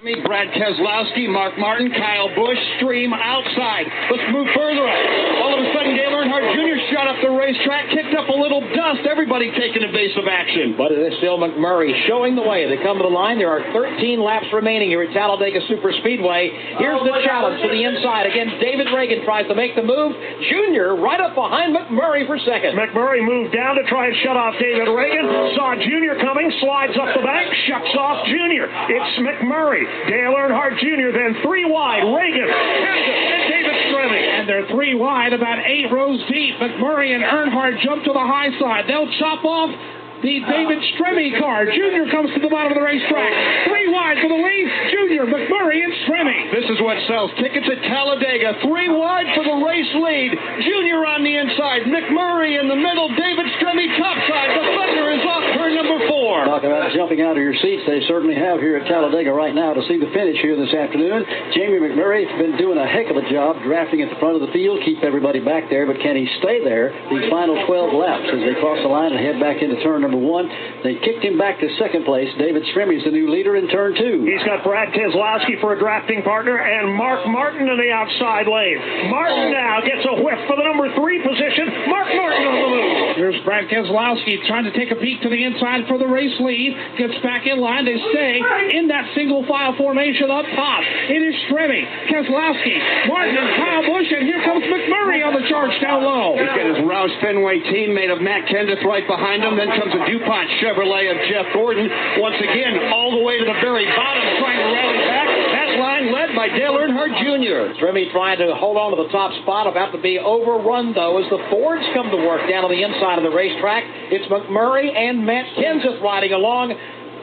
Brad Keselowski, Mark Martin, Kyle Busch, stream outside. Let's move further up. All of a sudden, Dale Earnhardt Jr. shot up the racetrack, kicked up a little dust. Everybody taking evasive action. But it is still McMurray showing the way. They come to the line. There are 13 laps remaining here at Talladega Superspeedway. Here's the challenge to the inside. Again, David Reagan tries to make the move. Jr. right up behind McMurray for second. McMurray moved down to try and shut off David Reagan. Saw Jr. coming, slides up the bank, shuts off Jr. It's McMurray. Dale Earnhardt Jr. then 3 wide. Reagan, Kansas, and David Stremme. And they're 3 wide, about 8 rows deep. McMurray and Earnhardt jump to the high side. They'll chop off the David Stremme car. Jr. comes to the bottom of the racetrack. 3 wide for the lead. Jr., McMurray, and Stremme. This is what sells tickets at Talladega. 3 wide for the race lead. Jr. on the inside. McMurray in the middle. David Stremme topside. The Thunder is off turn number 4. Talk about jumping out of your seats. They certainly have here at Talladega right now to see the finish here this afternoon. Jamie McMurray's been doing a heck of a job drafting at the front of the field, keep everybody back there, but can he stay there these final 12 laps as they cross the line and head back into turn number 1? They kicked him back to second place. David Stremme's the new leader in turn 2. He's got Brad Keselowski for a drafting partner and Mark Martin in the outside lane. Martin now gets a whiff for the number 3 position. Mark Martin on the move. Here's Brad Keselowski trying to take a peek to the inside for the race lead. Gets back in line. They stay in that single file formation up top. It is Stremme, Keselowski, Martin, and Kyle Busch, and here comes McMurray on the charge down low. He's got his Roush Fenway teammate of Matt Kenseth right behind him. Then comes a DuPont Chevrolet of Jeff Gordon. Once again, all the way to the very bottom, trying to rally back. That line led by Dale Earnhardt Jr. Stremme trying to hold on to the top spot, about to be overrun, though, as the Fords come to work down on the inside of the racetrack. It's McMurray and Matt Kenseth riding along.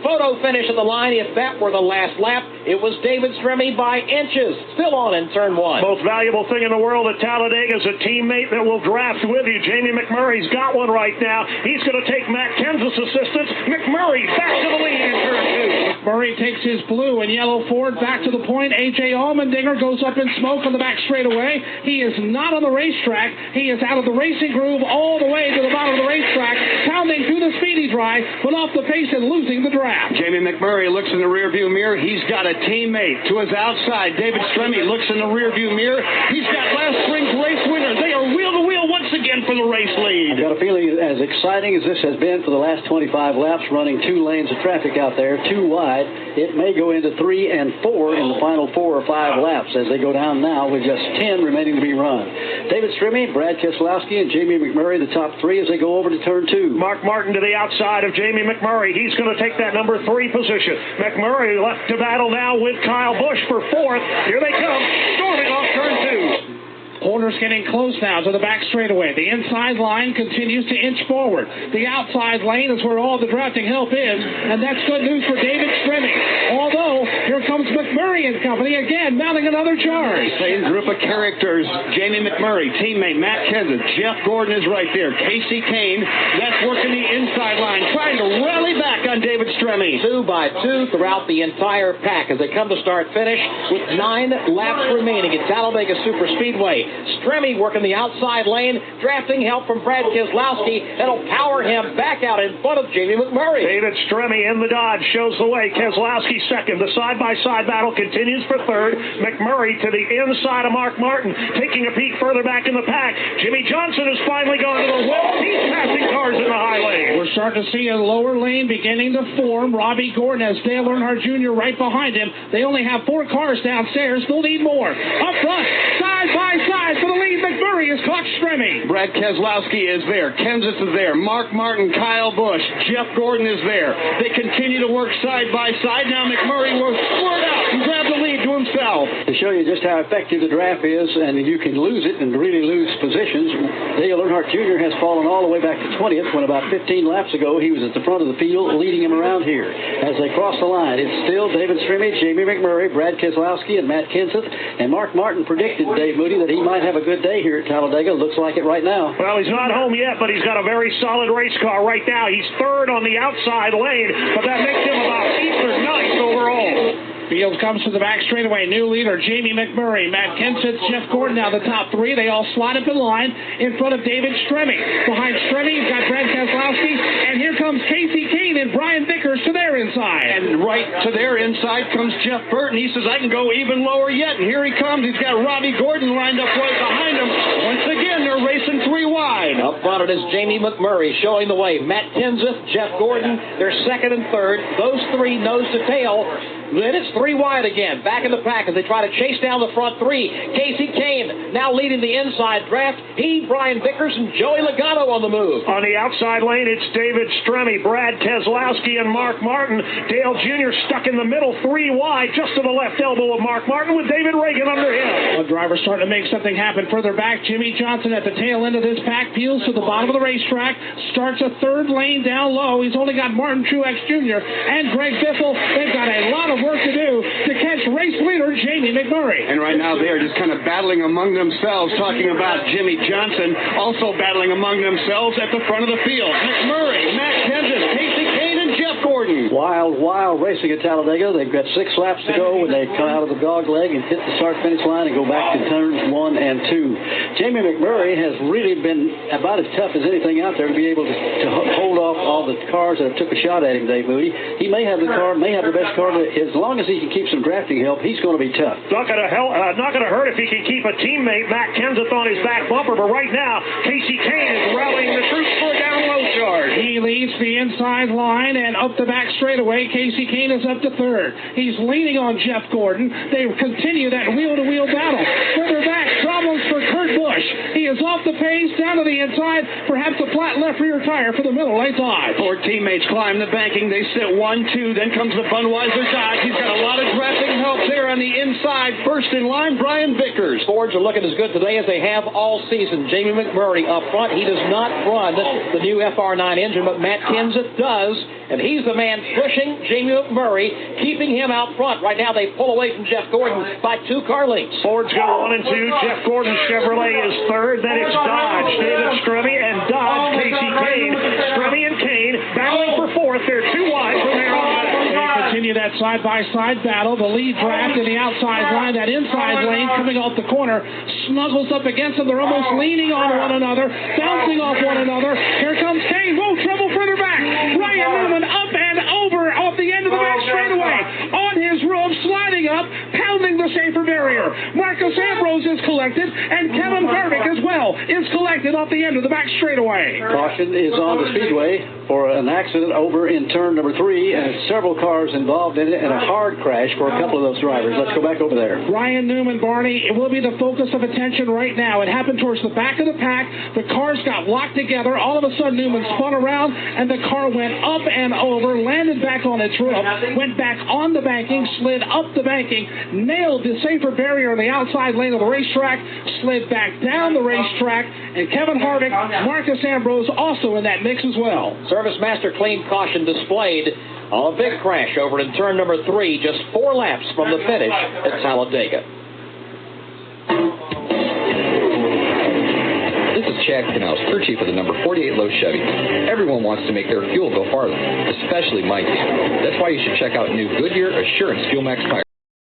Photo finish at the line. If that were the last lap, it was David Stremme by inches. Still on in turn 1. Most valuable thing in the world at Talladega is a teammate that will draft with you. Jamie McMurray's got one right now. He's going to take Matt Kenseth's assistance. McMurray back to the lead in turn 2. McMurray takes his blue and yellow Ford back to the point. A.J. Allmendinger goes up in smoke on the back straightaway. He is not on the racetrack. He is out of the racing groove all the way to the bottom of the racetrack, pounding through the speedy dry, but off the pace and losing the draft. Jamie McMurray looks in the rearview mirror. He's got a teammate to his outside. David Stremme looks in the rearview mirror. He's got last spring's race winner. They are wheel to wheel once again for the race lead. I've got a feeling as exciting as this has been for the last 25 laps, running 2 lanes of traffic out there, 2 wide, it may go into 3 and 4 in the final 4 or 5 laps as they go down now with just 10 remaining to be run. David Stremme, Brad Keselowski, and Jamie McMurray, the top 3 as they go over to turn 2. Mark Martin to the outside of Jamie McMurray. He's going to take that number 3 position. McMurray left to battle now with Kyle Busch for 4th. Here they come, storming off turn 2. Corner's getting close now to the back straightaway. The inside line continues to inch forward. The outside lane is where all the drafting help is, and that's good news for David Stremme. Although, here comes McMurray and company again, mounting another charge. Same group of characters. Jamie McMurray, teammate Matt Kenseth. Jeff Gordon is right there. Casey Kane, that's working the inside line, trying to rally back on David Stremme. 2 by 2 throughout the entire pack as they come to start-finish with 9 laps remaining at Talladega Superspeedway. Stremme working the outside lane, drafting help from Brad Keselowski. That'll power him back out in front of Jamie McMurray. David Stremme in the Dodge shows the way. Keselowski second. The side-by-side battle continues for third. McMurray to the inside of Mark Martin, taking a peek further back in the pack. Jimmy Johnson has finally gone to the wall. He's passing cars in the high lane. We're starting to see a lower lane beginning to form. Robbie Gordon has Dale Earnhardt Jr. right behind him. They only have 4 cars downstairs. They'll need more. Up front, side by side for the lead. McMurray has caught Stremme. Brad Keselowski is there. Kenseth is there. Mark Martin, Kyle Busch, Jeff Gordon is there. They continue to work side by side. Now McMurray will squirt out and grab the lead to himself. To show you just how effective the draft is, and you can lose it and really lose positions, Dale Earnhardt Jr. has fallen all the way back to 20th when about 15 laps ago he was at the front of the field leading him around here. As they cross the line, it's still David Stremme, Jamie McMurray, Brad Keselowski, and Matt Kenseth. And Mark Martin predicted, Dave Moody, that he might have a good day here at Talladega. Looks like it right now. Well, he's not home yet, but he's got a very solid race car right now. He's third on the outside lane, but that makes him about 8th or 9th overall. Fields comes to the back straightaway. New leader, Jamie McMurray. Matt Kenseth, Jeff Gordon now the top three. They all slide up in line in front of David Stremme. Behind Stremme, you've got Brad Keselowski. And here comes Casey Kane and Brian Vickers to their inside. And right to their inside comes Jeff Burton. He says, I can go even lower yet. And here he comes. He's got Robbie Gordon lined up right behind him. Once again, they're racing three wide. Up front it is Jamie McMurray showing the way. Matt Kenseth, Jeff Gordon, they're second and third. Those three nose to tail. Then it's three wide again. Back in the pack as they try to chase down the front three. Casey Kane now leading the inside draft. He, Brian Vickers, and Joey Logano on the move. On the outside lane, it's David Stremme, Brad Keselowski, and Mark Martin. Dale Jr. stuck in the middle, three wide, just to the left elbow of Mark Martin with David Reagan under him. One driver starting to make something happen further back. Jimmy Johnson at the tail end of this pack peels to the bottom of the racetrack. Starts a third lane down low. He's only got Martin Truex Jr. and Greg Biffle. They've got a lot of work to do to catch race leader Jamie McMurray. And right now they are just kind of battling among themselves, talking about Jimmy Johnson also battling among themselves at the front of the field. McMurray, Matt Kenseth, Casey Kane, and Jeff Gordon. Wild racing at Talladega. They've got 6 laps to go when they come out of the dog leg and hit the start-finish line and go back to turns 1 and 2. Jamie McMurray has really been about as tough as anything out there to be able to hold off all the cars that took a shot at him, Dave Moody. He may have the car, may have the best car, but as long as he can keep some drafting help, he's going to be tough. Not going to hurt if he can keep a teammate, Matt Kenseth, on his back bumper, but right now, Casey Kane is rallying the troops for a down low charge. He leads the inside line and up the back straightaway. Casey Kane is up to third. He's leaning on Jeff Gordon. They continue that wheel-to-wheel battle. Further back, problems for Kurt Busch. He is off the pace, down to the inside, perhaps a flat left rear tire for the middle right side. 4 teammates climb the banking. They sit 1, 2. Then comes the Budweiser Dodge. He's got a lot of drafting help there on the inside. First in line, Brian Vickers. Fords are looking as good today as they have all season. Jamie McMurray up front. He does not run the new FR9 engine, but Matt Kenseth does, and he's the man pushing Jamie McMurray, keeping him out front. Right now they pull away from Jeff Gordon by 2 car lengths. Ford's got 1 and 2. Jeff Gordon Chevrolet is third. Then it's Dodge, David Stremme, and Dodge, Casey Kane. Stremme and Kane battling for fourth. They're 2 wide from there on back. Continue that side-by-side battle. The lead draft in the outside line, that inside lane coming off the corner, snuggles up against them. They're almost leaning on one another, bouncing off one another. Here comes Kane. Whoa, trouble further back. Ryan Newman up and over off the end of the back straightaway. On his roof, sliding up, pounding the safer barrier. Marcus Ambrose is collected, and Kevin Harvick as well is collected off the end of the back straightaway. Caution is on the speedway for an accident over in turn number 3, and several cars involved in it, and a hard crash for a couple of those drivers. Let's go back over there. Ryan Newman, Barney, it will be the focus of attention right now. It happened towards the back of the pack. The cars got locked together. All of a sudden, Newman spun around, and the car went up and over, landed back on its roof, went back on the banking, slid up the banking, nailed the safer barrier in the outside lane of the racetrack, slid back down the racetrack, and Kevin Harvick, Marcus Ambrose also in that mix as well. Service Master clean caution displayed on a big crash over in turn number 3, just 4 laps from the finish at Talladega. This is Chad Knaus, crew chief of the number 48 Low Chevy. Everyone wants to make their fuel go farther, especially my team. That's why you should check out new Goodyear Assurance Fuel Max tires.